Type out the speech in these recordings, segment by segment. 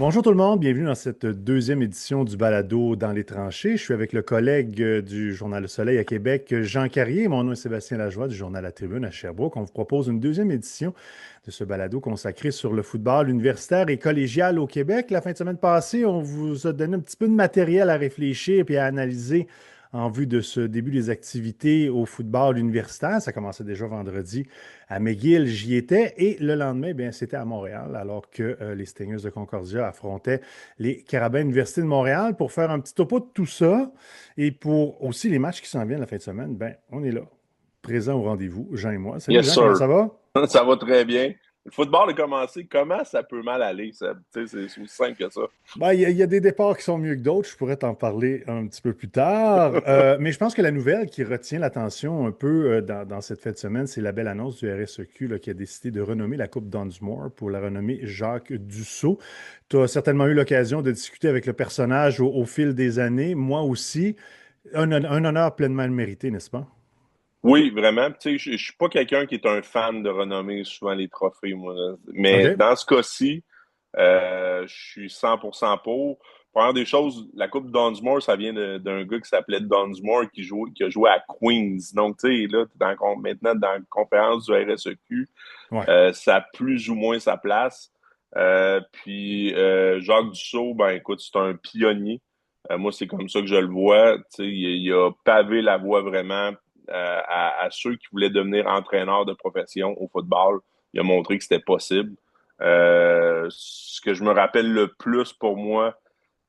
Bonjour tout le monde, bienvenue dans cette deuxième édition du Balado dans les tranchées. Je suis avec le collègue du Journal Le Soleil à Québec, Jean Carrier. Mon nom est Sébastien Lajoie du Journal La Tribune à Sherbrooke. On vous propose une deuxième édition de ce balado consacré sur le football universitaire et collégial au Québec. La fin de semaine passée, on vous a donné un petit peu de matériel à réfléchir et à analyser en vue de ce début des activités au football universitaire. Ça commençait déjà vendredi à McGill, j'y étais. Et le lendemain, bien, c'était à Montréal, alors que les Stingers de Concordia affrontaient les Carabins Université de Montréal. Pour faire un petit topo de tout ça et pour aussi les matchs qui s'en viennent la fin de semaine, ben, on est là, présent au rendez-vous, Jean et moi. Salut Yes, Jean, comment sir. ça va? Ça va très bien. Le football a commencé. Comment ça peut mal aller? C'est aussi simple que ça. Ben, il y a des départs qui sont mieux que d'autres. Je pourrais t'en parler un petit peu plus tard. Mais je pense que la nouvelle qui retient l'attention un peu dans cette fête de semaine, c'est la belle annonce du RSEQ là, qui a décidé de renommer la Coupe Dunsmore pour la renommer Jacques Dussault. Tu as certainement eu l'occasion de discuter avec le personnage au fil des années. Moi aussi. Un honneur pleinement mérité, n'est-ce pas? Oui, vraiment. Tu sais, je suis pas quelqu'un qui est un fan de renommer souvent les trophées, moi, là. Mais OK. dans ce cas-ci, je suis 100% pour. Première des choses, la Coupe Dunsmore, ça vient d'un gars qui s'appelait Dunsmore qui a joué à Queens. Donc, tu sais, là, maintenant dans la conférence du RSEQ, Ouais. ça a plus ou moins sa place. Puis Jacques Dussault, ben écoute, c'est un pionnier. Moi, c'est comme ça que je le vois. Tu sais, il a pavé la voie vraiment à ceux qui voulaient devenir entraîneurs de profession au football. Il a montré que c'était possible. Ce que je me rappelle le plus pour moi,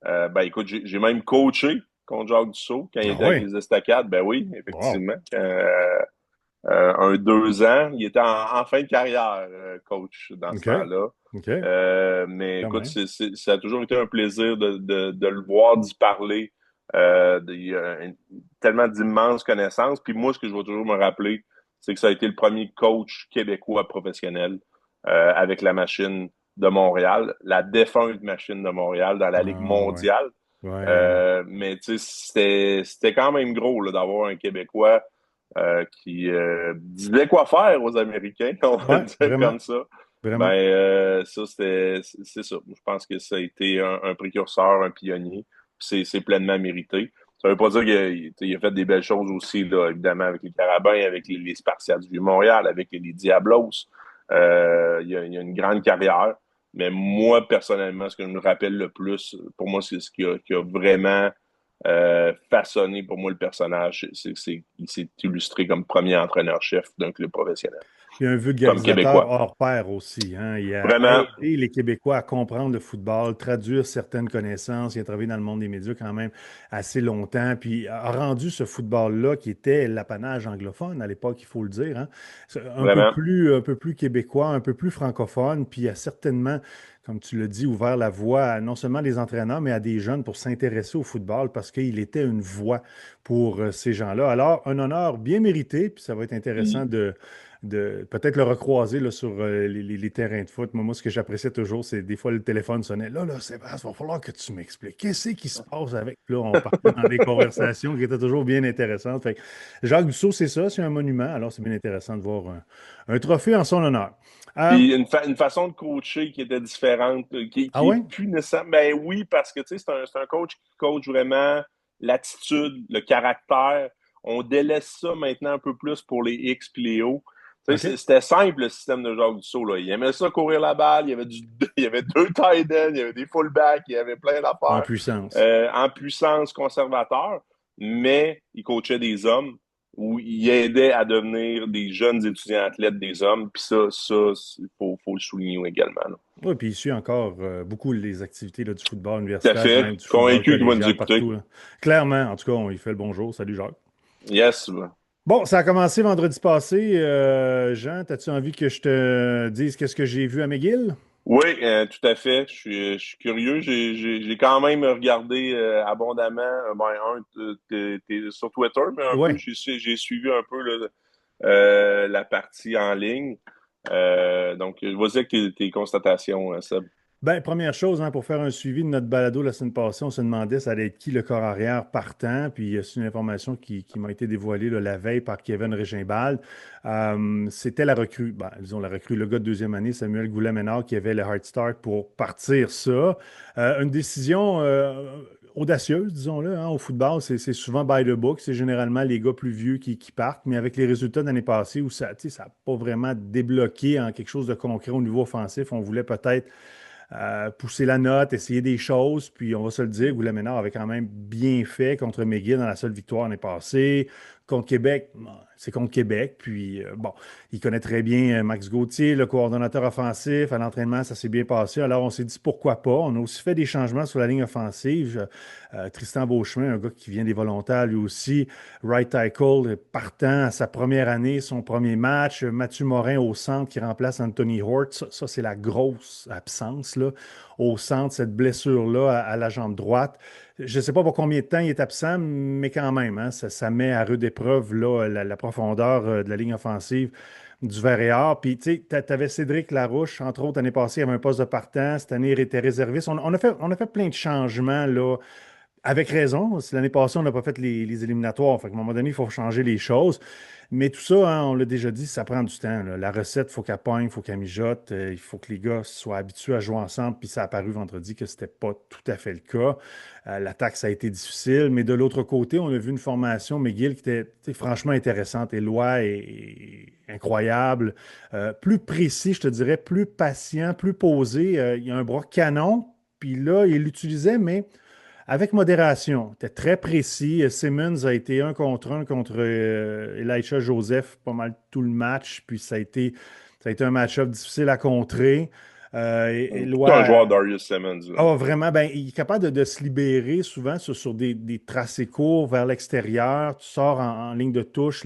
ben écoute, j'ai même coaché contre Jacques Dussault quand il Ah était avec ouais. les Estacades. Ben oui, Wow. effectivement. Un 2 ans. Il était en fin de carrière, coach, dans ce OK. temps-là. OK. Mais Quand écoute, même. ça a toujours été un plaisir de le voir, d'y parler. Il y a tellement d'immenses connaissances. Puis moi, ce que je vais toujours me rappeler, c'est que ça a été le premier coach québécois professionnel avec la machine de Montréal, la défunte machine de Montréal dans la Ligue Ah ouais. mondiale. Ouais. Mais tu sais, c'était quand même gros là, d'avoir un Québécois qui disait quoi faire aux Américains, on va le Ouais, dire vraiment. comme ça. Ben, Vraiment. ça, c'est ça. Je pense que ça a été un précurseur, un pionnier. C'est pleinement mérité. Ça veut pas dire qu'il a fait des belles choses aussi, là, évidemment, avec les Carabins, avec les Spartiates du Vieux-Montréal, avec les Diablos. Il a une grande carrière. Mais moi, personnellement, ce que je me rappelle le plus, pour moi, c'est ce qui a vraiment façonné pour moi le personnage. Il s'est illustré comme premier entraîneur-chef d'un club professionnel, Il y a un comme vulgarisateur Québécois. hors pair aussi, hein. Il a Vraiment, aidé les Québécois à comprendre le football, traduire certaines connaissances. Il a travaillé dans le monde des médias quand même assez longtemps, puis a rendu ce football-là, qui était l'apanage anglophone à l'époque, il faut le dire, hein, vraiment. un peu plus québécois, un peu plus francophone, puis a certainement, comme tu le dis, ouvert la voie à non seulement des entraîneurs, mais à des jeunes pour s'intéresser au football parce qu'il était une voix pour ces gens-là. Alors, un honneur bien mérité, puis ça va être intéressant Puis, de peut-être le recroiser là, sur les terrains de foot. Moi, ce que j'appréciais toujours, c'est des fois le téléphone sonnait. Là, Sébastien, il va falloir que tu m'expliques. Qu'est-ce qui se passe avec? Puis là, on partait dans des conversations qui étaient toujours bien intéressantes. Fait que Jacques Dussault, c'est ça, c'est un monument. Alors, c'est bien intéressant de voir un trophée en son honneur. Euh, puis une façon de coacher qui était différente, ah qui est ouais? plus nécessaire. Ben oui, parce que tu sais, c'est un coach qui coach vraiment l'attitude, le caractère. On délaisse ça maintenant un peu plus pour les X puis les O. Tu sais, OK. c'était simple le système de Jacques Dussault, là. Il aimait ça courir la balle, il y avait deux tight ends, il y avait des fullbacks, il y avait plein En d'affaires puissance. en puissance conservateur, mais il coachait des hommes où il aidait à devenir des jeunes étudiants athlètes des hommes. Puis ça, faut le souligner également, là. Oui, puis il suit encore beaucoup les activités là, du football Tout à universitaire, fait. même du football Convaincu qu'il va nous collégial écouter. partout, là. Clairement, en tout cas, on lui fait le bonjour. Salut Jacques. Yes. Bon, ça a commencé vendredi passé. Jean, as-tu envie que je te dise qu'est-ce que j'ai vu à McGill? Oui, tout à fait. Je suis curieux. J'ai quand même regardé abondamment. T'es sur Twitter, mais un peu, Ouais. j'ai suivi un peu là, la partie en ligne. Donc, vas-y avec tes constatations, Seb. Ben, première chose, hein, pour faire un suivi de notre balado la semaine passée, on se demandait ça allait être qui le corps arrière partant. Puis c'est une information qui m'a été dévoilée là, la veille par Kevin Régimbald. C'était la recrue, ben, disons la recrue, le gars de deuxième année, Samuel Goulet-Ménard, qui avait le hard start pour partir ça. Une décision audacieuse, disons-le, hein, au football, c'est souvent by the book. C'est généralement les gars plus vieux qui partent. Mais avec les résultats de l'année passée où ça, tu sais, ça n'a pas vraiment débloqué en quelque chose de concret au niveau offensif, on voulait peut-être pousser la note, essayer des choses. Puis on va se le dire, Goulet Ménard avait quand même bien fait contre McGill dans la seule victoire l'année passée. Contre Québec, bon, c'est contre Québec. Puis bon, il connaît très bien Max Gauthier, le coordonnateur offensif. À l'entraînement, ça s'est bien passé. Alors on s'est dit pourquoi pas. On a aussi fait des changements sur la ligne offensive. Tristan Beauchemin, un gars qui vient des volontaires lui aussi. Right tackle partant à sa première année, son premier match. Mathieu Morin au centre qui remplace Anthony Hort. Ça, c'est la grosse absence là, au centre, cette blessure-là à la jambe droite. Je ne sais pas pour combien de temps il est absent, mais quand même, hein, ça met à rude épreuve là, la profondeur de la ligne offensive du Vert et Or. Puis, tu sais, tu avais Cédric Larouche, entre autres, l'année passée, il avait un poste de partant. Cette année, il était réserviste. On a fait plein de changements là, avec raison. L'année passée, on n'a pas fait les éliminatoires. Fait qu'à un moment donné, il faut changer les choses. Mais tout ça, hein, on l'a déjà dit, ça prend du temps, là. La recette, il faut qu'elle pogne, il faut qu'elle mijote. Il faut que les gars soient habitués à jouer ensemble. Puis ça a apparu vendredi que ce n'était pas tout à fait le cas. L'attaque, ça a été difficile. Mais de l'autre côté, on a vu une formation McGill qui était tu sais, franchement intéressante. Éloi est incroyable. Plus précis, je te dirais, plus patient, plus posé. Il y a un bras canon. Puis là, il l'utilisait, mais avec modération. C'était très précis. Simmons a été un contre Elisha Joseph pas mal tout le match. Puis ça a été un match-up difficile à contrer. Tout un Éloi joueur Darius Simmons, là. vraiment, ben, il est capable de se libérer souvent sur des tracés courts vers l'extérieur. Tu sors en ligne de touche.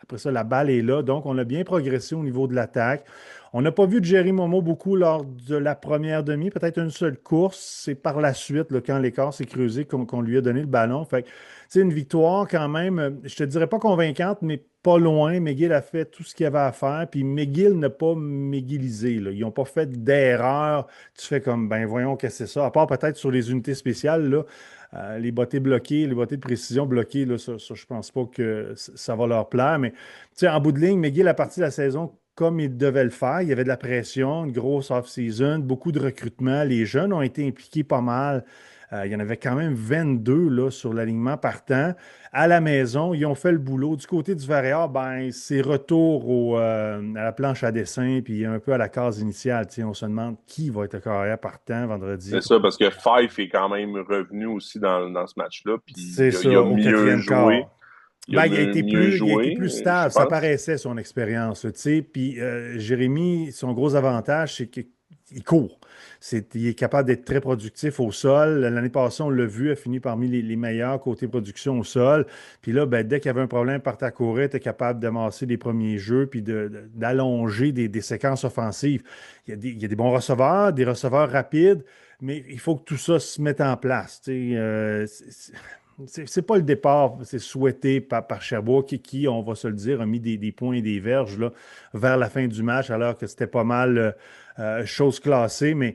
Après ça, la balle est là. Donc, on a bien progressé au niveau de l'attaque. On n'a pas vu de Jerry Momo beaucoup lors de la première demi, peut-être une seule course. C'est par la suite, là, quand l'écart s'est creusé, qu'on lui a donné le ballon. Fait que, tu sais, une victoire quand même, je te dirais pas convaincante, mais pas loin. McGill a fait tout ce qu'il avait à faire. Puis McGill n'a pas McGillisé, là. Ils n'ont pas fait d'erreur. Tu fais comme, ben voyons qu'est-ce que c'est ça. À part peut-être sur les unités spéciales, là, les bottées bloquées, les bottées de précision bloquées, là, ça, je pense pas que ça va leur plaire. Mais tu sais, en bout de ligne, McGill a parti la saison comme il devait le faire. Il y avait de la pression, une grosse off-season, beaucoup de recrutement. Les jeunes ont été impliqués pas mal. Il y en avait quand même 22 là, sur l'alignement partant. À la maison, ils ont fait le boulot. Du côté du Varéor, ben, c'est retour à la planche à dessin, puis un peu à la case initiale. Tu sais, on se demande qui va être le carrière partant vendredi. C'est ça, parce que Fife est quand même revenu aussi dans ce match-là, puis C'est ça, il a au mieux quatrième joué. quart. Il a Ben, mieux il a été joué, plus je stable. Ça pense. paraissait son expérience, tu sais. Puis Jérémy, son gros avantage, c'est qu'il court. Il est capable d'être très productif au sol. L'année passée, on l'a vu, il a fini parmi les meilleurs côté production au sol. Puis là, ben, dès qu'il y avait un problème, partait à courir, tu es capable d'amasser les premiers jeux puis d'allonger des séquences offensives. Il y a des bons receveurs, des receveurs rapides, mais il faut que tout ça se mette en place. Tu sais. C'est pas le départ, c'est souhaité par Sherbrooke qui, on va se le dire, a mis des points et des verges là, vers la fin du match, alors que c'était pas mal chose classée. Mais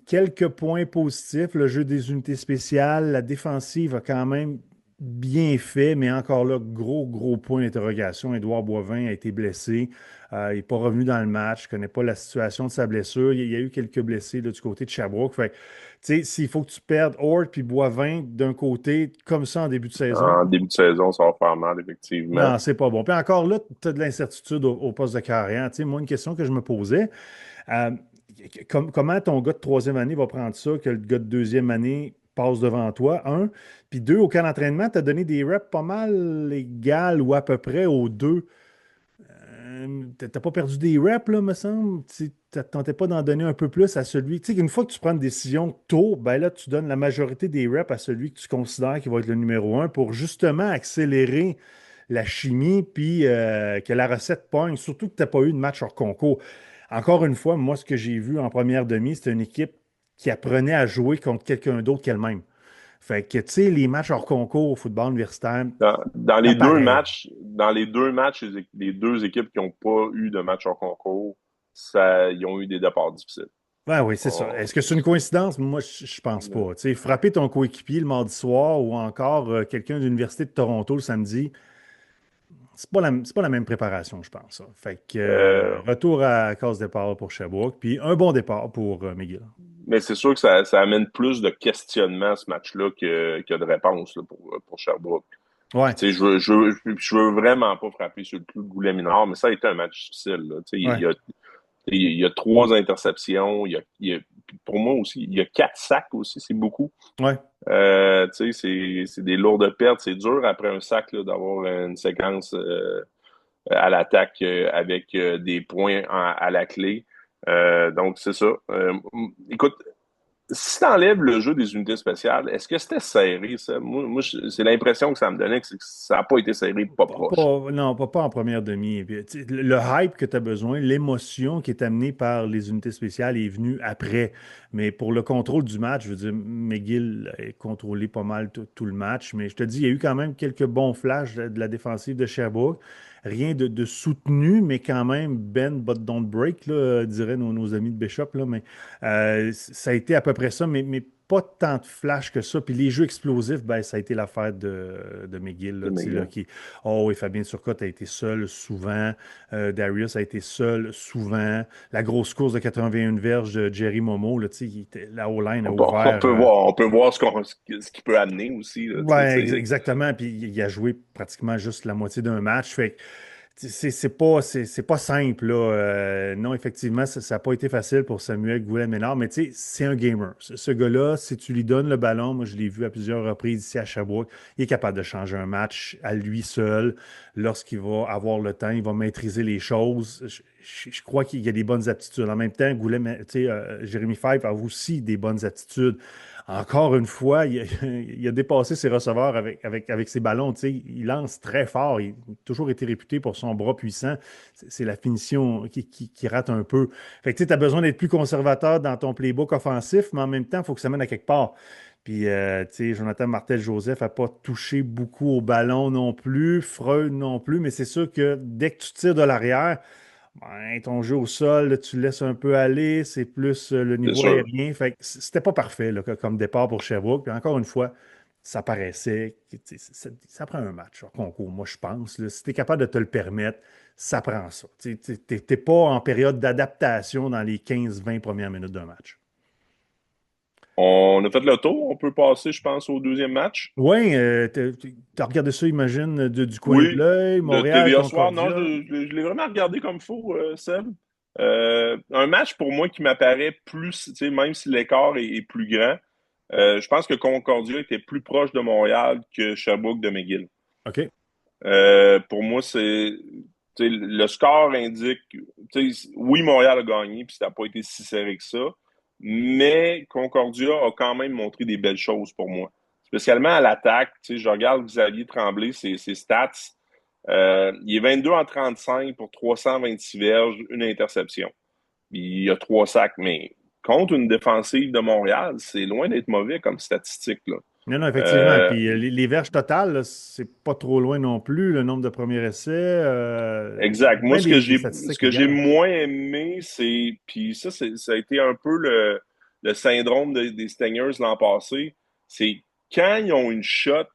quelques points positifs, le jeu des unités spéciales, la défensive a quand même bien fait, mais encore là, gros point d'interrogation. Édouard Boivin a été blessé. Il n'est pas revenu dans le match. Je ne connais pas la situation de sa blessure. Il y a eu quelques blessés là, du côté de Sherbrooke. Fait tu sais, s'il faut que tu perdes Hort puis Boivin d'un côté, comme ça en début de saison, En début de saison, ça va faire mal, effectivement. non, c'est pas bon. Puis encore là, tu as de l'incertitude au poste de carrière. Tu sais, moi, une question que je me posais, euh, comment ton gars de troisième année va prendre ça, que le gars de deuxième année passe devant toi, un. Puis deux, au camp d'entraînement, tu as donné des reps pas mal égales ou à peu près aux deux. T'as pas perdu des reps, là, me semble. Tu ne tentais pas d'en donner un peu plus à celui. Tu sais, qu'une fois que tu prends une décision tôt, ben là, tu donnes la majorité des reps à celui que tu considères qui va être le numéro un pour justement accélérer la chimie puis que la recette pogne, surtout que tu n'as pas eu de match hors concours. Encore une fois, moi, ce que j'ai vu en première demi, c'était une équipe qui apprenait à jouer contre quelqu'un d'autre qu'elle-même. Fait que, tu sais, les matchs hors concours au football universitaire, Dans ça les deux paraît. matchs, les deux équipes qui n'ont pas eu de match en concours, ils ont eu des départs difficiles. Ouais, oui, c'est ça. Est-ce que c'est une coïncidence? Moi, je pense pas. Tu sais, frapper ton coéquipier le mardi soir ou encore quelqu'un de l'Université de Toronto le samedi, c'est pas la même préparation, je pense, ça. Fait que Euh, retour à case départ pour Sherbrooke, puis un bon départ pour McGill. mais c'est sûr que ça amène plus de questionnements ce match-là que de réponses là, pour Sherbrooke. Puis, Ouais, tu sais, je veux vraiment pas frapper sur le clou de Goulet-Minard, mais ça a été un match difficile. Là. Tu sais, ouais, il y a trois interceptions. Puis pour moi aussi, il y a quatre sacs aussi, c'est beaucoup. ouais. Tu sais, c'est des lourdes pertes. C'est dur après un sac là, d'avoir une séquence à l'attaque avec des points à la clé. Donc, c'est ça. Écoute, si tu enlèves le jeu des unités spéciales, est-ce que c'était serré, ça? C'est l'impression que ça me donnait que ça n'a pas été serré, pas proche. Non, pas en première demi. Puis, tu sais, le hype que tu as besoin, l'émotion qui est amenée par les unités spéciales est venue après. Mais pour le contrôle du match, je veux dire, McGill a contrôlé pas mal tout le match. Mais je te dis, il y a eu quand même quelques bons flashs de la défensive de Sherbrooke. Rien de soutenu, mais quand même, bend but don't break, là, diraient nos amis de Bishop. Là, mais ça a été à peu près ça, mais pas tant de flash que ça. Puis les jeux explosifs, ben, ça a été l'affaire de McGill, là, De tu sais, là, McGill. qui oh oui, Fabien Turcotte a été seul souvent. Darius a été seul souvent. La grosse course de 81 verges de Jerry Momo, là, tu sais, la O-line a ouvert. On peut voir ce qu'il peut amener aussi. Là, tu sais, Ouais, exactement. Puis il a joué pratiquement juste la moitié d'un match. Fait que c'est pas simple, là. Non, effectivement, ça n'a pas été facile pour Samuel Goulet-Ménard, mais tu sais, c'est un gamer. Ce gars-là, si tu lui donnes le ballon, moi je l'ai vu à plusieurs reprises ici à Sherbrooke, il est capable de changer un match à lui seul. Lorsqu'il va avoir le temps, il va maîtriser les choses. Je crois qu'il y a des bonnes aptitudes. En même temps, Jérémy Fife a aussi des bonnes aptitudes. Encore une fois, il a dépassé ses receveurs avec ses ballons. Tu sais, il lance très fort. Il a toujours été réputé pour son bras puissant. C'est la finition qui rate un peu. Fait que tu as besoin d'être plus conservateur dans ton playbook offensif, mais en même temps, il faut que ça mène à quelque part. Puis, tu sais, Jonathan Martel-Joseph n'a pas touché beaucoup au ballon non plus, Freud non plus, mais c'est sûr que dès que tu tires de l'arrière, ben, ton jeu au sol, là, tu laisses un peu aller, c'est plus le c'est niveau sûr. aérien. Fait que c'était pas parfait là, comme départ pour Sherbrooke. Puis encore une fois, ça paraissait que tu sais, ça prend un match, un concours, moi je pense. Là. Si tu es capable de te le permettre, ça prend ça. Tu n'es pas en période d'adaptation dans les 15-20 premières minutes d'un match. On a fait le tour. On peut passer, je pense, au deuxième match. Oui, t'as regardé ça, imagine, du coin de Oui, l'œil, de Montréal, TVA Soir. Non, Concordia. je l'ai vraiment regardé comme faux, Seb. Un match pour moi qui m'apparaît plus, tu sais, même si l'écart est plus grand, je pense que Concordia était plus proche de Montréal que Sherbrooke de McGill. OK. Pour moi, tu sais, le score indique, tu sais, oui, Montréal a gagné, puis ça n'a pas été si serré que ça, mais Concordia a quand même montré des belles choses pour moi. Spécialement à l'attaque, tu sais, je regarde Xavier Tremblay, ses stats. Il est 22 en 35 pour 326 verges, une interception. Il a trois sacs, mais contre une défensive de Montréal, c'est loin d'être mauvais comme statistique, là. Non, non, effectivement. Euh, Puis les verges totales, là, c'est pas trop loin non plus, le nombre de premiers essais. Exact. Moi, Bien des ce statistiques que j'ai égales. moins aimé, puis ça a été un peu le syndrome des Stingers l'an passé, c'est quand ils ont une shot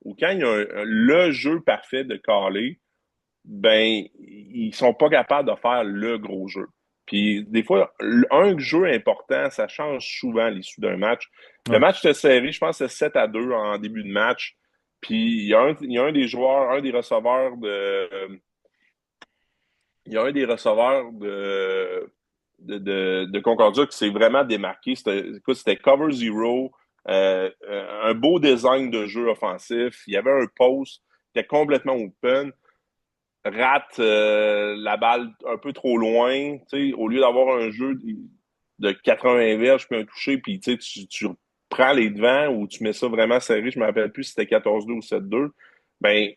ou quand il y a le jeu parfait de caler, ben, ils sont pas capables de faire le gros jeu. Puis, des fois, un jeu important, ça change souvent l'issue d'un match. Le Ouais. match était serré, je pense que c'est 7-2 en début de match. Puis, il y a un des joueurs, un des receveurs il y a un des receveurs de Concordia qui s'est vraiment démarqué. Écoute, c'était cover zero, un beau design de jeu offensif. Il y avait un post, qui était complètement open. Rate la balle un peu trop loin. Au lieu d'avoir un jeu de 80 verges puis un toucher, puis tu prends les devants ou tu mets ça vraiment serré, je ne me rappelle plus si c'était 14-2 ou 7-2, ben,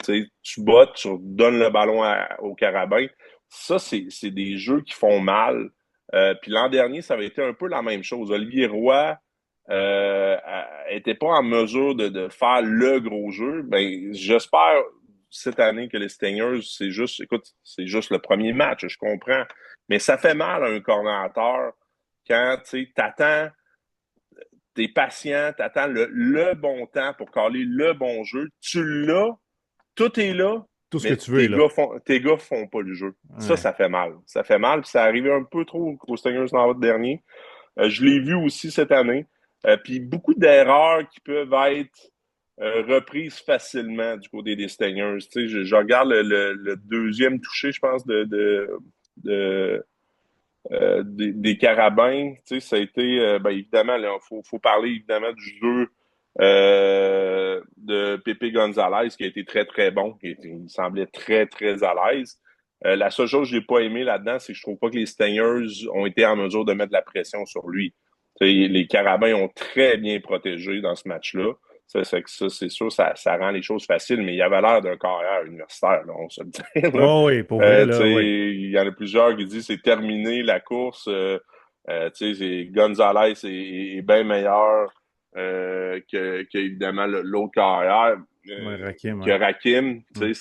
tu bottes, tu donnes le ballon au carabin. Ça, c'est des jeux qui font mal. Puis l'an dernier, ça avait été un peu la même chose. Olivier Roy était pas en mesure de faire le gros jeu. Ben, j'espère cette année que les Stingers, écoute, c'est juste le premier match, je comprends. Mais ça fait mal à un coordinateur quand tu t'attends, t'es patient, t'attends le bon temps pour caler le bon jeu. Tu l'as, tout est là, Tout ce que mais tu veux est là. tes gars font pas le jeu. Ouais. Ça fait mal. Ça fait mal, puis ça arrive un peu trop aux Stingers dans votre dernier. Je l'ai vu aussi cette année. Puis beaucoup d'erreurs qui peuvent être reprises facilement du côté des Stingers. Tu sais, je regarde le deuxième touché, je pense, de, des Carabins. Tu sais, ça a été, ben, évidemment, il faut parler évidemment du jeu de Pepe Gonzalez, qui a été très, très bon. Il semblait très, très à l'aise. La seule chose que j'ai pas aimé là-dedans, c'est que je trouve pas que les Stingers ont été en mesure de mettre de la pression sur lui. T'sais, les Carabins ont très bien protégé dans ce match-là. C'est sûr, ça rend les choses faciles, mais il avait l'air d'un carrière universitaire, là, on se le dit. Là. Oh oui, pour vrai, là, oui. Il y en a plusieurs qui disent c'est terminé la course. Gonzalez est bien meilleur que évidemment l'autre carrière Ouais, Rakim, que ouais. Rakim. Mm.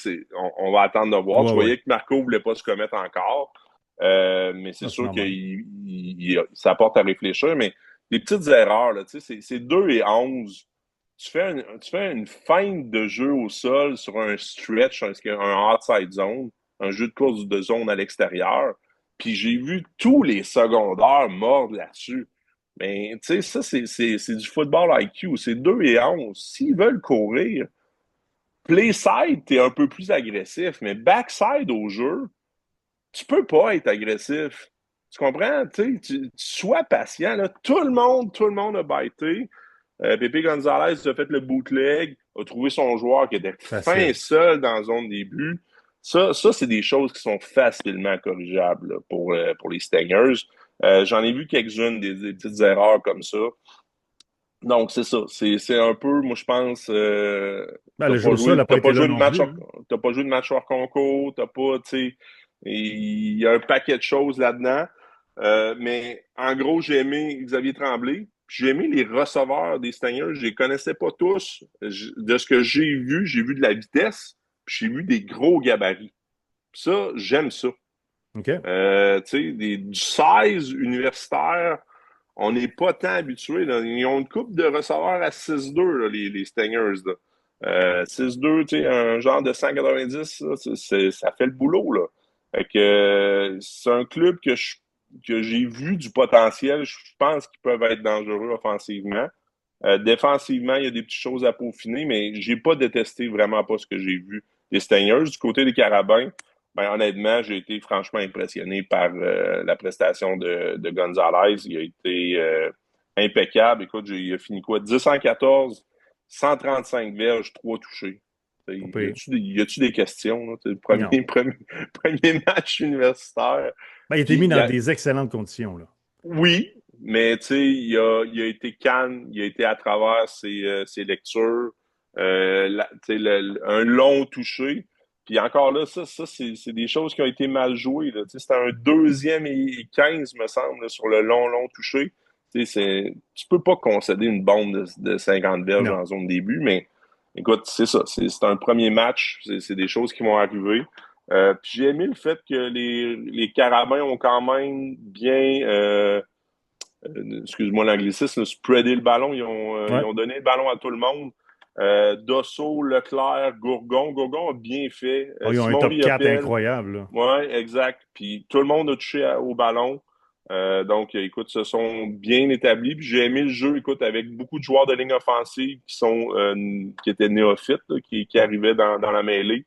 On va attendre de voir. Ouais, Tu ouais. voyais que Marco voulait pas se commettre encore. Mais c'est Ça, c'est sûr normal. ça porte à réfléchir. Mais des petites erreurs, là, c'est 2 et 11. Tu fais une feinte de jeu au sol sur un stretch, un outside zone, un jeu de course de zone à l'extérieur. Puis j'ai vu tous les secondaires mordre là-dessus. Mais tu sais, ça, c'est du football IQ. C'est 2 et 11. S'ils veulent courir, playside, t'es un peu plus agressif, mais backside au jeu, tu peux pas être agressif. Tu comprends? Tu sois patient. Là. Tout le monde a bêté. Pepe Gonzalez a fait le bootleg, a trouvé son joueur qui était fin Facile. seul dans la zone des buts. C'est des choses qui sont facilement corrigeables là, pour les Stingers. J'en ai vu quelques-unes des petites erreurs comme ça. Donc, c'est ça. C'est un peu, moi, je pense, Ben, le jeu au sol n'a pas t'as été pas là joué de non plus, hein. t'as pas joué de match hors concours, t'as pas, tu sais, il y a un paquet de choses là-dedans. Mais en gros, j'ai aimé Xavier Tremblay. J'ai aimé les receveurs des Stingers. Je les connaissais pas tous. De ce que j'ai vu de la vitesse, puis j'ai vu des gros gabarits. Puis ça, j'aime ça. OK? Tu sais, du 16 universitaire, on n'est pas tant habitué. Là. Ils ont une coupe de receveurs à 6-2, là, les Stingers. Là. 6-2, tu sais, un genre de 190, là, ça fait le boulot. Là. Fait que, c'est un club que j'ai vu du potentiel. Je pense qu'ils peuvent être dangereux offensivement. Défensivement, il y a des petites choses à peaufiner, mais j'ai pas détesté vraiment pas ce que j'ai vu des Stingers. Du côté des Carabins, ben, honnêtement, j'ai été franchement impressionné par la prestation de Gonzalez. Il a été impeccable. Écoute, il a fini quoi? 10 en 14, 135 verges, 3 touchés. Pas pire. Y a-tu des questions? Là? C'est le Non. premier match universitaire. Ben, il a été Puis, mis dans des excellentes conditions, là. oui, mais tu sais, il a été calme, il a été à travers ses lectures, tu sais, un long touché. Puis encore là, c'est des choses qui ont été mal jouées. Là. Tu sais, c'était un deuxième et 15, me semble, là, sur le long touché. Tu sais, tu peux pas concéder une bombe de 50 verges Non. en zone début, mais écoute, c'est ça. C'est un premier match. C'est des choses qui vont arriver. Puis j'ai aimé le fait que les Carabins ont quand même bien, excuse-moi l'anglicisme, spreadé le ballon. Ils Ouais. ont donné le ballon à tout le monde. Dosso, Leclerc, Gourgon. Gourgon a bien fait. Oh, ils ont un Simon top 4 Riopel, incroyable, là. ouais, exact. Puis tout le monde a touché au ballon. Donc, écoute, se sont bien établis. Puis j'ai aimé le jeu, écoute, avec beaucoup de joueurs de ligne offensive qui étaient néophytes, là, qui Ouais. arrivaient dans la mêlée.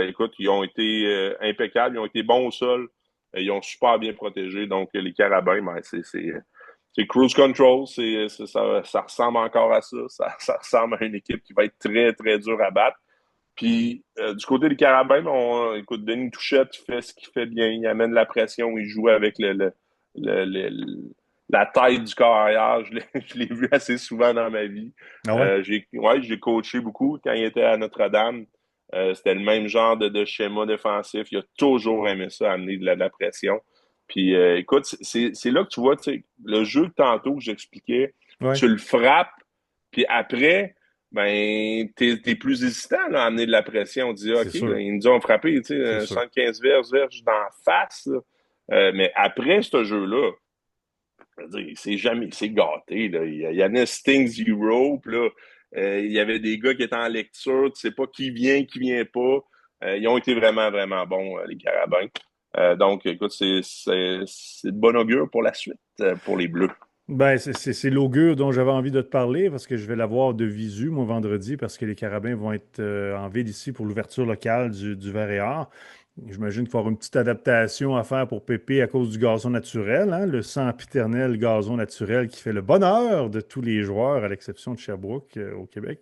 Écoute, ils ont été impeccables, ils ont été bons au sol, ils ont super bien protégé. Donc, les Carabins, ben, c'est cruise control, ça ressemble encore à ça. Ça ressemble à une équipe qui va être très, très dure à battre. Puis, du côté des Carabins, écoute, Denis Touchette fait ce qu'il fait bien. Il amène la pression, il joue avec le- le- la taille du carrière. Je l'ai vu assez souvent dans ma vie. Ah ouais? J'ai coaché beaucoup quand il était à Notre-Dame. C'était le même genre de schéma défensif. Il a toujours aimé ça, amener de la pression. Puis, écoute, c'est là que tu vois, tu sais, le jeu de tantôt que j'expliquais, Ouais. tu le frappes, puis après, ben, t'es plus hésitant là, à amener de la pression. On dit, C'est OK, sûr. ben, ils nous ont frappé, tu C'est sais, sûr. 75 verges d'en face. Là. Mais après ce jeu-là, je veux dire, il s'est gâté, là. Il y en a Sting Zero, puis là, il y avait des gars qui étaient en lecture, tu sais pas qui vient pas. Ils ont été vraiment, vraiment bons, les Carabins. Donc, écoute, c'est de bon augure pour la suite, pour les Bleus. Ben, c'est l'augure dont j'avais envie de te parler parce que je vais l'avoir de visu, moi, vendredi, parce que les Carabins vont être en ville ici pour l'ouverture locale du Vert et Or. J'imagine qu'il va y avoir une petite adaptation à faire pour Pépé à cause du gazon naturel, hein, le sempiternel gazon naturel qui fait le bonheur de tous les joueurs, à l'exception de Sherbrooke au Québec.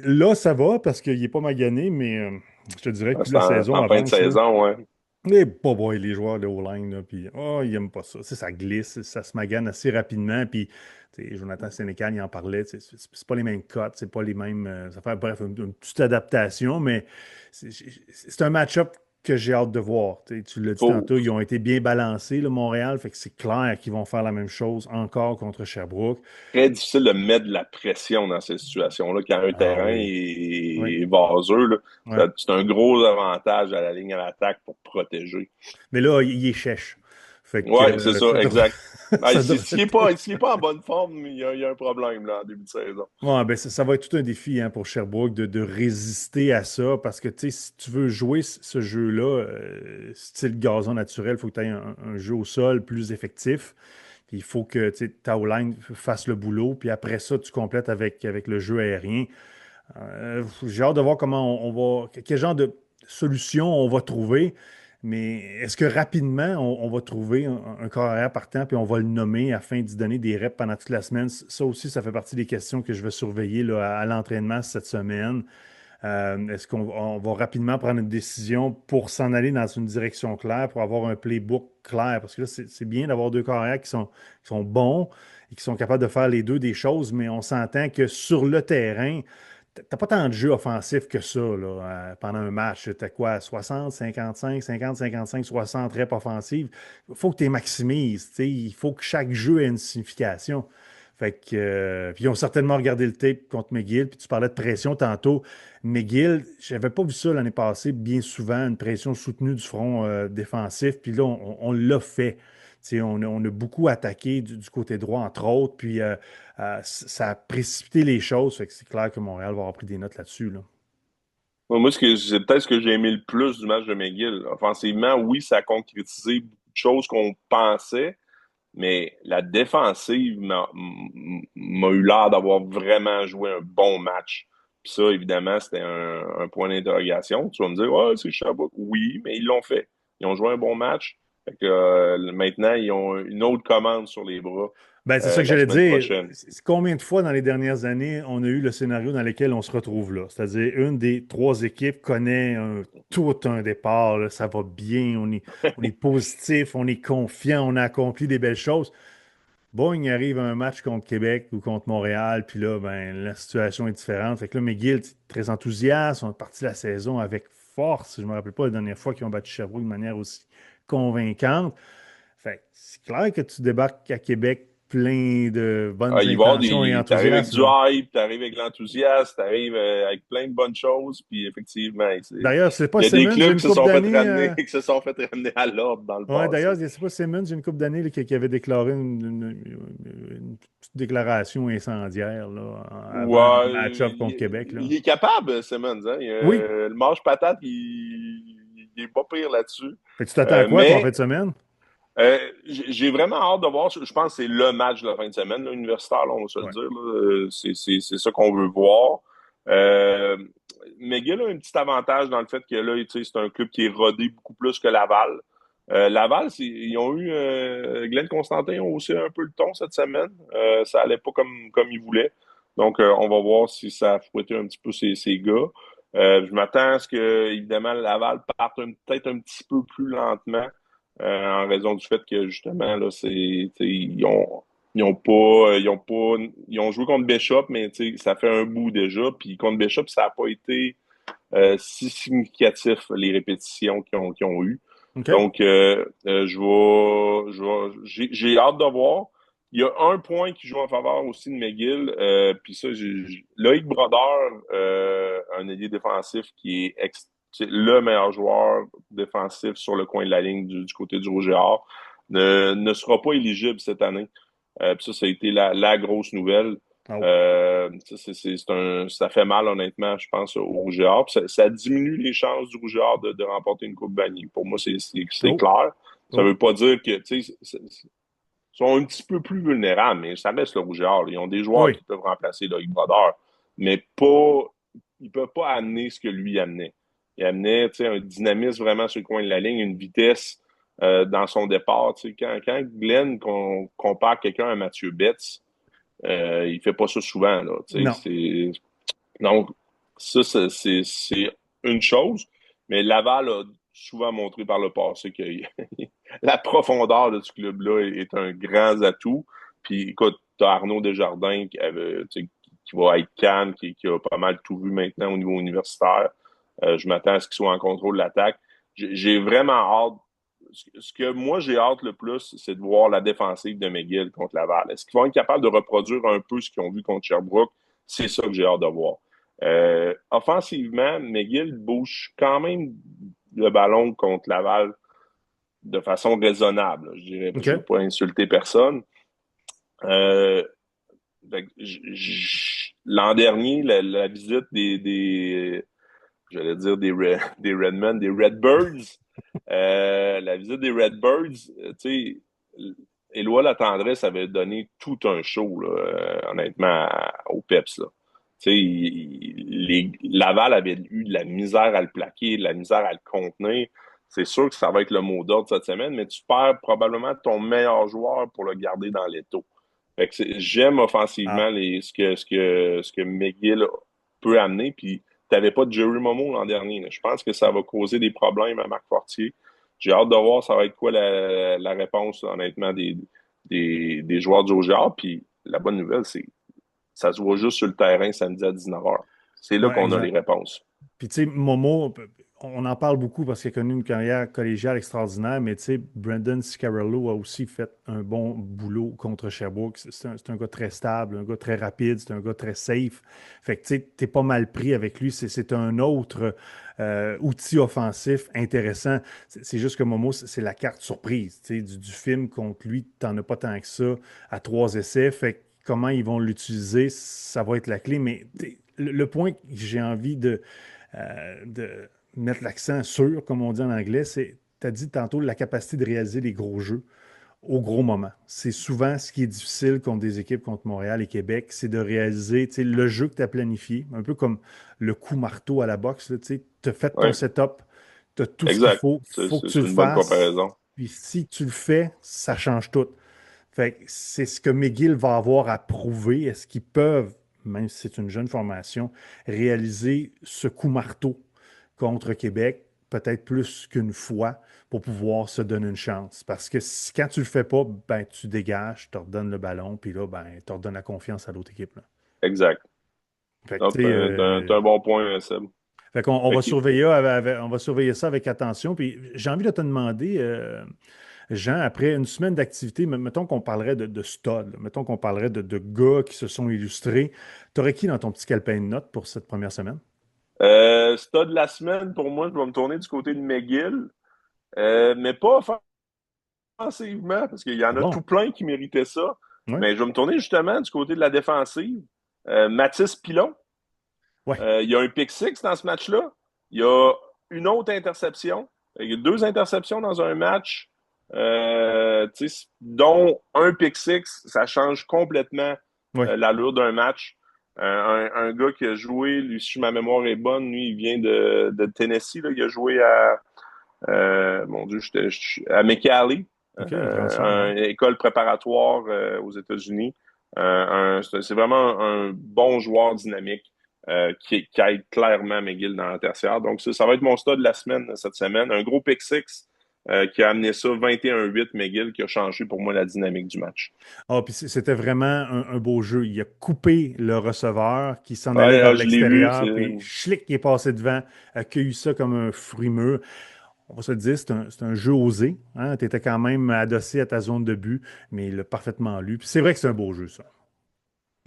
Là, ça va parce qu'il n'est pas magané, mais je te dirais que plus C'est la c'est saison en fin de avance, là. saison, hein. Les pas boy, les joueurs de O-line, là, puis ils aiment pas ça. Tu sais, ça glisse, ça se magane assez rapidement, puis tu sais, Jonathan Sénécal, il en parlait, tu sais, c'est pas les mêmes cotes, c'est pas les mêmes affaires. Bref, une petite adaptation, mais c'est un match-up que j'ai hâte de voir. Tu l'as dit Faut, tantôt, ils ont été bien balancés, le Montréal, fait que c'est clair qu'ils vont faire la même chose encore contre Sherbrooke. Très difficile de mettre de la pression dans ces situations-là. Quand un Ah terrain oui, oui, est vaseux, là, ouais. c'est un gros avantage à la ligne à l'attaque pour protéger. Mais là, il est chèche. Fait que Ouais, c'est ça, ça devrait, exact. Ah, ça devrait être. s'il est pas en bonne forme, il y a un problème là, en début de saison. Ouais, ben ça va être tout un défi hein, pour Sherbrooke de résister à ça parce que tu sais, si tu veux jouer ce jeu-là, style gazon naturel, il faut que tu aies un jeu au sol plus effectif. Puis il faut que tu sais, ta O-line fasse le boulot. Puis après ça, tu complètes avec le jeu aérien. J'ai hâte de voir comment on va, quel genre de solution on va trouver. Mais est-ce que rapidement, on va trouver un corps arrière partant puis on va le nommer afin d'y donner des reps pendant toute la semaine? Ça aussi, ça fait partie des questions que je vais surveiller là, à l'entraînement cette semaine. Est-ce qu'on va rapidement prendre une décision pour s'en aller dans une direction claire, pour avoir un playbook clair? Parce que là, c'est bien d'avoir deux corps arrière qui sont bons et qui sont capables de faire les deux des choses, mais on s'entend que sur le terrain, t'as pas tant de jeux offensifs que ça là, pendant un match. T'as quoi, 60, 55, 50, 55, 60 reps offensives. Il faut que tu les maximises. Tu sais. Il faut que chaque jeu ait une signification. Fait que, puis ils ont certainement regardé le tape contre McGill. Puis tu parlais de pression tantôt. McGill, j'avais pas vu ça l'année passée bien souvent, une pression soutenue du front défensif. Puis là, on l'a fait. Tu sais, on a beaucoup attaqué du côté droit, entre autres. Puis ça a précipité les choses. Fait que c'est clair que Montréal va avoir pris des notes là-dessus, là. Moi, c'est peut-être ce que j'ai aimé le plus du match de McGill. Offensivement, oui, ça a concrétisé beaucoup de choses qu'on pensait, mais la défensive m'a eu l'air d'avoir vraiment joué un bon match. Puis ça, évidemment, c'était un point d'interrogation. Tu vas me dire, ouais, c'est Sherbrooke. Oui, mais ils l'ont fait. Ils ont joué un bon match. Fait que, maintenant, ils ont une autre commande sur les bras Ben, c'est ça que la j'allais semaine dire. prochaine. Combien de fois dans les dernières années on a eu le scénario dans lequel on se retrouve là? C'est-à-dire, une des trois équipes connaît tout un départ, là, ça va bien, on est positif, on est confiant, on a accompli des belles choses. Bon, il arrive un match contre Québec ou contre Montréal, puis là, ben, la situation est différente. Fait que là, McGill, très enthousiaste, on est parti la saison avec force. Je ne me rappelle pas la dernière fois qu'ils ont battu Sherbrooke de manière aussi convaincante. Fait que c'est clair que tu débarques à Québec plein de Ah, bonnes il va y avoir intentions et t'arrives avec du enthousiasme. hype, t'arrives avec l'enthousiasme, t'arrives avec plein de bonnes choses, puis effectivement, D'ailleurs, c'est pas il y a des Simmons, il y a clubs une couple d'années. qui se sont fait ramener à l'ordre dans le Ouais, d'ailleurs, passé. c'est pas Simmons, il y a une couple d'années là, qui avait déclaré une petite déclaration incendiaire là, avant le Ouais, match-up contre Québec. Là. il est capable, Simmons, hein? Oui. Le manche patate, il est pas pire là-dessus. Fait que tu t'attends à quoi, toi, en fin Mais de semaine? j'ai vraiment hâte de voir. Je pense que c'est le match de la fin de semaine, là, universitaire, là, on va se le Ouais. dire. Là. C'est ça qu'on veut voir. Euh, McGill a un petit avantage dans le fait que là, tu sais, c'est un club qui est rodé beaucoup plus que Laval. Laval, ils ont eu Glenn Constantin ont haussé un peu le ton cette semaine. Ça allait pas comme ils voulaient. Donc, on va voir si ça a fouetté un petit peu ces gars. Je m'attends à ce que, évidemment, Laval parte peut-être un petit peu plus lentement en raison du fait que justement là, ils ont joué contre Bishop, mais ça fait un bout déjà. Puis contre Bishop, ça n'a pas été si significatif les répétitions qu'ils ont eues. OK. Donc, j'ai hâte de voir. Il y a un point qui joue en faveur aussi de McGill. Puis ça, Loïc Brodeur, un ailier défensif qui est c'est le meilleur joueur défensif sur le coin de la ligne du côté du Rouge et Or. ne sera pas éligible cette année. Puis ça a été la grosse nouvelle. Oh. Ça fait mal, honnêtement, je pense, au Rouge et Or. Puis ça diminue les chances du Rouge et Or de remporter une Coupe Vanier. Pour moi, c'est Oh. clair. Ça Oh. veut pas dire que, tu sais, sont un petit peu plus vulnérables, mais ça reste le Rouge et Or. Ils ont des joueurs Oui. qui peuvent remplacer Loïc Brodeur, mais pas, ils peuvent pas amener ce que lui amenait. Il amenait, tu sais, un dynamisme vraiment sur le coin de la ligne, une vitesse dans son départ. Tu sais, quand Glenn compare quelqu'un à Mathieu Betts, il fait pas ça souvent, là. Tu sais, Non. donc, ça, c'est une chose, mais Laval a souvent montré par le passé que la profondeur de ce club-là est un grand atout. Puis, écoute, tu as Arnaud Desjardins tu sais, qui va être calme, qui a pas mal tout vu maintenant au niveau universitaire. Je m'attends à ce qu'il soit en contrôle de l'attaque. J'ai vraiment hâte. Ce que moi, j'ai hâte le plus, c'est de voir la défensive de McGill contre Laval. Est-ce qu'ils vont être capables de reproduire un peu ce qu'ils ont vu contre Sherbrooke? C'est ça que j'ai hâte de voir. Offensivement, McGill bouge quand même le ballon contre Laval de façon raisonnable, je dirais, parce que je ne veux OK. pas insulter personne. Euh, L'an dernier, la visite j'allais dire des Redmen, des Redbirds, la visite des Redbirds, tu sais, Éloi Latendresse avait donné tout un show, là, honnêtement, au Peps. Là. Tu sais, Laval avait eu de la misère à le plaquer, de la misère à le contenir. C'est sûr que ça va être le mot d'ordre cette semaine, mais tu perds probablement ton meilleur joueur pour le garder dans l'étau. Fait que j'aime offensivement Ah. ce que McGill peut amener. Puis, tu n'avais pas de Jerry Momo l'an dernier. Là. Je pense que ça va causer des problèmes à Marc Fortier. J'ai hâte de voir ça va être quoi la réponse, honnêtement, des joueurs du OGA. Puis, la bonne nouvelle, c'est ça se voit juste sur le terrain samedi à 19h. C'est là Ouais, qu'on a les exact. réponses. Puis, tu sais, Momo, on en parle beaucoup parce qu'il a connu une carrière collégiale extraordinaire, mais tu sais, Brandon Scarello a aussi fait un bon boulot contre Sherbrooke. C'est un gars très stable, un gars très rapide, c'est un gars très safe. Fait que, tu sais, t'es pas mal pris avec lui. C'est un autre outil offensif intéressant. C'est juste que Momo, c'est la carte surprise, tu sais, du film contre lui. T'en as pas tant que ça à 3 essais. Fait que comment ils vont l'utiliser, ça va être la clé. Mais le point que j'ai envie de mettre l'accent sur, comme on dit en anglais, c'est, tu as dit tantôt, la capacité de réaliser des gros jeux au gros moment. C'est souvent ce qui est difficile contre des équipes contre Montréal et Québec, c'est de réaliser le jeu que tu as planifié, un peu comme le coup marteau à la boxe. Tu as fait ton Oui, setup, tu as tout ce qu'il exact. faut, C'est faut que tu c'est le une bonne fasses. comparaison. Puis si tu le fais, ça change tout. Fait que c'est ce que McGill va avoir à prouver. Est-ce qu'ils peuvent, même si c'est une jeune formation, réaliser ce coup marteau contre Québec, peut-être plus qu'une fois, pour pouvoir se donner une chance. Parce que quand tu le fais pas, ben tu dégages, tu redonnes le ballon, puis là, ben, tu redonnes la confiance à l'autre équipe. Là. Exact. Fait que, Donc, tu sais, t'as un bon point, Seb. fait qu'on on Fait va que, surveiller, on va surveiller ça avec attention. Puis j'ai envie de te demander, Jean, après une semaine d'activité, mettons qu'on parlerait de stud, là, mettons qu'on parlerait de gars qui se sont illustrés, t'aurais qui dans ton petit calepin de notes pour cette première semaine? stud de la semaine, pour moi, je vais me tourner du côté de McGill, mais pas offensivement, parce qu'il y Ah en a bon? tout plein qui méritaient ça. Oui? Mais je vais me tourner justement du côté de la défensive. Mathis Pilon, Oui. il y a un pick six dans ce match-là. Il y a une autre interception. Il y a deux interceptions dans un match, dont un pick six. Ça change complètement Oui. l'allure d'un match. Un gars qui a joué, lui, si ma mémoire est bonne, lui, il vient de Tennessee. Là. Il a joué mon Dieu, à McAllen, OK, un transfert, oui. une école préparatoire aux États-Unis. C'est vraiment un bon joueur dynamique qui aide clairement McGill dans la tertiaire. Donc, ça va être mon stade de la semaine cette semaine. Un gros pick six qui a amené ça 21-8 McGill, qui a changé pour moi la dynamique du match. Ah, puis c'était vraiment un beau jeu. Il a coupé le receveur qui s'en allait Ouais, vers je l'ai vu. l'extérieur, puis schlick qui est passé devant, a cueilli ça comme un fruit mûr. On va se le dire, c'est un jeu osé. Hein? Tu étais quand même adossé à ta zone de but, mais il l'a parfaitement lu. Puis c'est vrai que c'est un beau jeu, ça.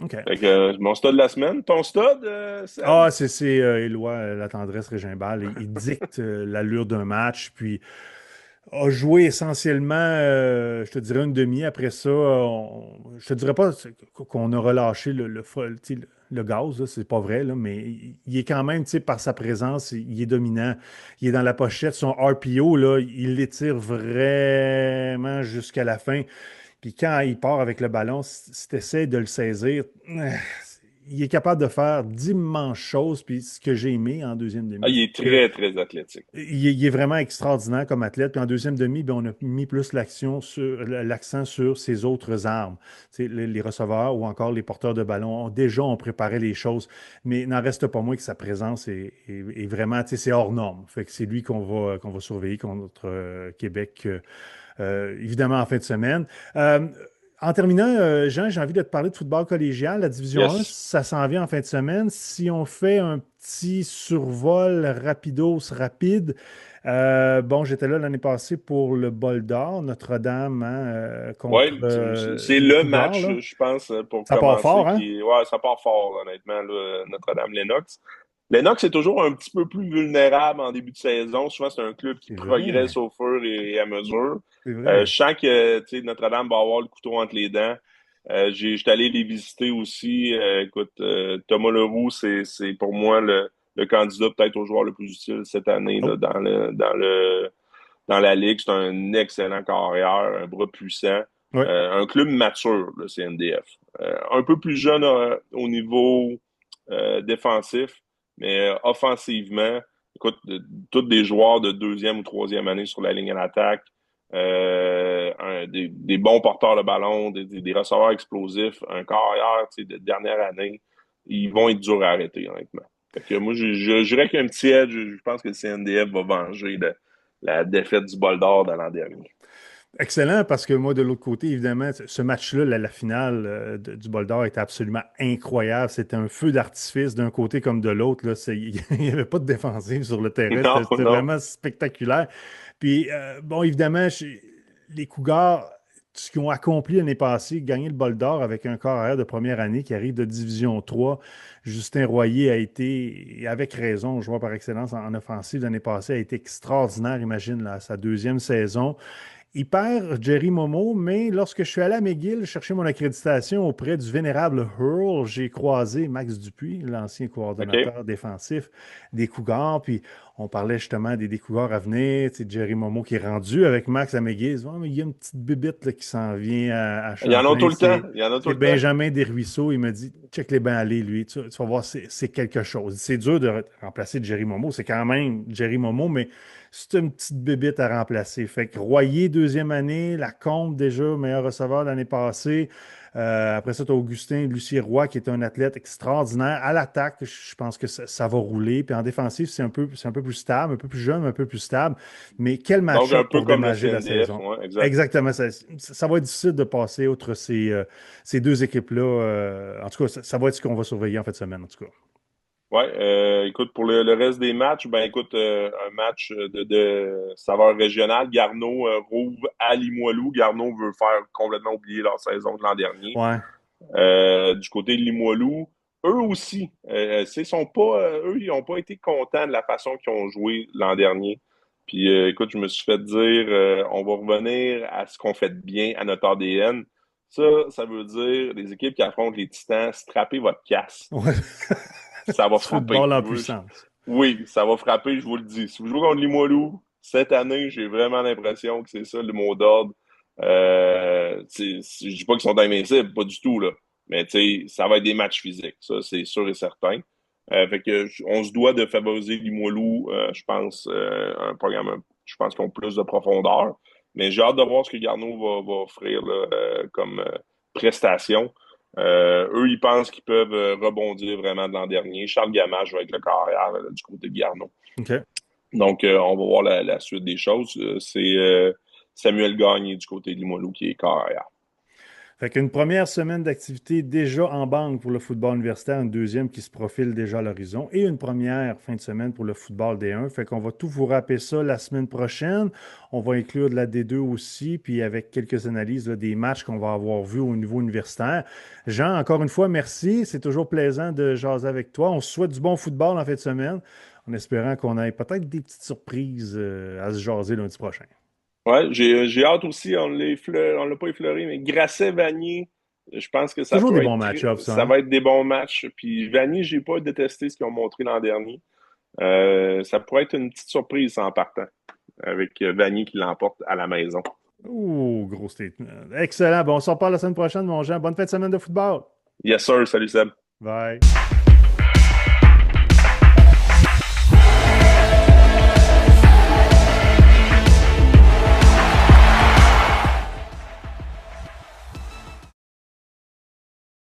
OK. Fait que, mon stade de la semaine. Ton stade, Seb? Ah, c'est Éloi, la tendresse Régimbal. Il dicte l'allure d'un match. Puis a joué essentiellement, je te dirais une demi. Après ça, je te dirais pas qu'on a relâché tu sais, le gaz, là, c'est pas vrai, là, mais il est quand même, tu sais, par sa présence, il est dominant. Il est dans la pochette. Son RPO, là, il l'étire vraiment jusqu'à la fin. Puis quand il part avec le ballon, si tu essaies de le saisir, il est capable de faire d'immenses choses. Puis ce que j'ai aimé en deuxième Ah, demi, il c'est est que très, très athlétique. il est vraiment extraordinaire comme athlète. Puis en deuxième demi, ben, on a mis plus l'accent sur ses autres armes. Tu sais, les receveurs ou encore les porteurs de ballon. Déjà, on préparait les choses. Mais il n'en reste pas moins que sa présence est vraiment, tu sais, c'est hors norme. Fait que c'est lui qu'on va surveiller contre Québec, évidemment, en fin de semaine. En terminant, Jean, j'ai envie de te parler de football collégial. La Division 1, Yes. ça s'en vient en fin de semaine. Si on fait un petit survol rapidos rapide, bon, j'étais là l'année passée pour le Bol d'Or, Notre-Dame, hein, contre Ouais, c'est les le Cougars, match, là. je pense, pour Ça part commencer, fort, hein? ouais, ça part fort, honnêtement, là, Notre-Dame-Lennox. Lennox est toujours un petit peu plus vulnérable en début de saison. Souvent, c'est un club qui C'est progresse vrai, au fur et à mesure. c'est vrai. Je sens que tu sais, Notre-Dame va avoir le couteau entre les dents. J'étais allé les visiter aussi. Écoute, Thomas Leroux, c'est pour moi le candidat peut-être au joueur le plus utile cette année là, Oh, dans la Ligue. C'est un excellent carrière, un bras puissant. ouais. Un club mature, le CNDF. Un peu plus jeune au niveau défensif, mais offensivement, écoute, tous des joueurs de deuxième ou troisième année sur la ligne à l'attaque, des bons porteurs de ballon, des receveurs explosifs, un carrière de dernière année, ils vont être durs à arrêter, honnêtement. Fait que moi, je dirais qu'un petit edge, je pense que le CNDF va venger la défaite du Bol d'Or de l'an dernier. Excellent, parce que moi, de l'autre côté, évidemment, ce match-là, la finale du Bol d'Or était absolument incroyable. C'était un feu d'artifice d'un côté comme de l'autre, là. Il n'y avait pas de défensive sur le terrain. Non, C'était non. vraiment spectaculaire. Puis, bon, évidemment, les Cougars, ce qu'ils ont accompli l'année passée, gagner le Bol d'Or avec un corps arrière de première année qui arrive de Division 3. Justin Royer a été, et avec raison, joueur par excellence en offensive l'année passée, a été extraordinaire, imagine, là, sa deuxième saison. Il perd Jerry Momo, mais lorsque je suis allé à McGill chercher mon accréditation auprès du vénérable Hurl, j'ai croisé Max Dupuis, l'ancien OK. coordonnateur défensif des Cougars. Puis on parlait justement des Cougars à venir. Tu sais, Jerry Momo qui est rendu avec Max à McGill. Il dit, oh, mais il y a une petite bibite là, qui s'en vient à Il y en a tout Champlain. le temps. Il y en a tout C'est le temps. Benjamin Desruisseaux. Il me dit, check les bains aller, lui. Tu vas voir, c'est quelque chose. C'est dur de remplacer Jerry Momo. C'est quand même Jerry Momo, mais c'est une petite bébite à remplacer. Fait que Royer, deuxième année, Lacombe, déjà meilleur receveur l'année passée. Après ça, tu as Augustin Lucier Roy, qui est un athlète extraordinaire. À l'attaque, je pense que ça va rouler. Puis en défensif, c'est un peu plus stable, un peu plus jeune, un peu plus stable. Mais quel Donc, un match-up peu pour comme le démarrer la CNDF, saison. ouais, exact. Exactement. Ça va être difficile de passer outre ces deux équipes-là. En tout cas, ça va être ce qu'on va surveiller en fin de semaine, en tout cas. Ouais, écoute, pour le reste des matchs, ben écoute, un match de saveur régionale, Garneau rouvre à Limoilou. Garneau veut faire complètement oublier leur saison de l'an dernier. Ouais. Du côté de Limoilou, eux aussi, sont pas, eux, ils n'ont pas été contents de la façon qu'ils ont joué l'an dernier. Puis écoute, je me suis fait dire, on va revenir à ce qu'on fait de bien à notre ADN. Ça veut dire les équipes qui affrontent les Titans, strapper votre casse. Ouais. Ça va Du frapper. football en puissance. Oui, ça va frapper, je vous le dis. Si vous jouez contre Limoilou, cette année, j'ai vraiment l'impression que c'est ça le mot d'ordre. Je dis pas qu'ils sont invincibles, pas du tout, là. Mais tu sais, ça va être des matchs physiques, ça, c'est sûr et certain. Fait que on se doit de favoriser Limoilou, je pense, un programme, je pense qu'ils ont plus de profondeur. Mais j'ai hâte de voir ce que Garneau va offrir là, comme prestation. Eux, ils pensent qu'ils peuvent rebondir vraiment de l'an dernier. Charles Gamache va être le carrière du côté de Garneau. OK. Donc, on va voir la suite des choses. C'est Samuel Gagné du côté de Limoilou qui est carrière. Fait qu'une première semaine d'activité déjà en banque pour le football universitaire, une deuxième qui se profile déjà à l'horizon et une première fin de semaine pour le football D1. Fait qu'on va tout vous rappeler ça la semaine prochaine. On va inclure de la D2 aussi, puis avec quelques analyses là, des matchs qu'on va avoir vus au niveau universitaire. Jean, encore une fois, merci. C'est toujours plaisant de jaser avec toi. On se souhaite du bon football en fin de semaine, en espérant qu'on ait peut-être des petites surprises à se jaser lundi prochain. Ouais, j'ai hâte aussi, on l'a pas effleuré, mais Grasset-Vanier, je pense que ça Toujours des peut bons être match-ups, ça, ça hein? va être des bons matchs. Puis Vanier, j'ai pas détesté ce qu'ils ont montré l'an dernier. Ça pourrait être une petite surprise en partant, avec Vanier qui l'emporte à la maison. Ouh, gros statement. Excellent. Bon, on s'en reparle la semaine prochaine, mon Jean. Bonne fin de semaine de football. Yes, sir. Salut, Seb. Bye.